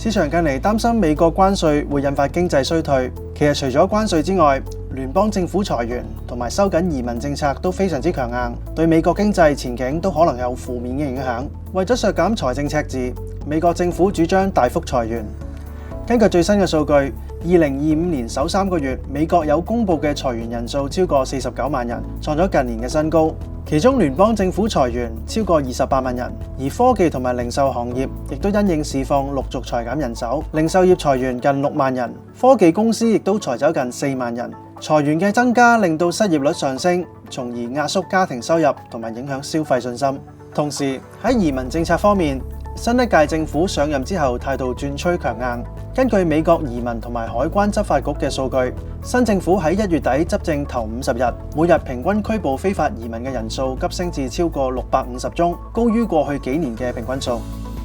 市場近嚟擔心美國關稅會引發經濟衰退。其實除咗關稅之外，聯邦政府裁員同埋收緊移民政策都非常之強硬，對美國經濟前景都可能有負面嘅影響。為咗削減財政赤字，美國政府主張大幅裁員。根據最新嘅數據，2025年首3個月，美國有公佈嘅裁員人數超過49萬人，創咗近年嘅新高。其中聯邦政府裁員超過28萬人，而科技同埋零售行業亦都因應市況陸續裁減人手。零售業裁員近6萬人，科技公司亦都裁走近4萬人。裁員嘅增加令到失業率上升，從而壓縮家庭收入同埋影響消費信心。同時喺移民政策方面，新一屆政府上任之後態度轉趨強硬。根據美國移民同埋海關執法局嘅數據，新政府喺1月底執政頭50日，每日平均拘捕非法移民嘅人數急升至超過650宗，高於過去幾年嘅平均數。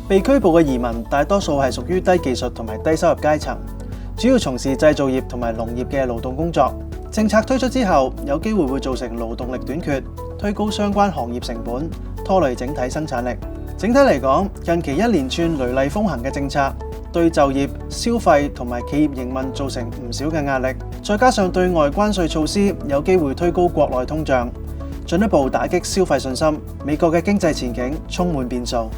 被拘捕嘅移民大多數係屬於低技術同埋低收入階層，主要從事製造業同埋農業嘅勞動工作。政策推出之後，有機會造成勞動力短缺，推高相關行業成本，拖累整體生產力。整體嚟講，近期一連串雷厲風行嘅政策，對就業、消費同埋企業營運造成唔少嘅壓力，再加上對外關稅措施有機會推高國內通脹，進一步打擊消費信心，美國嘅經濟前景充滿變數。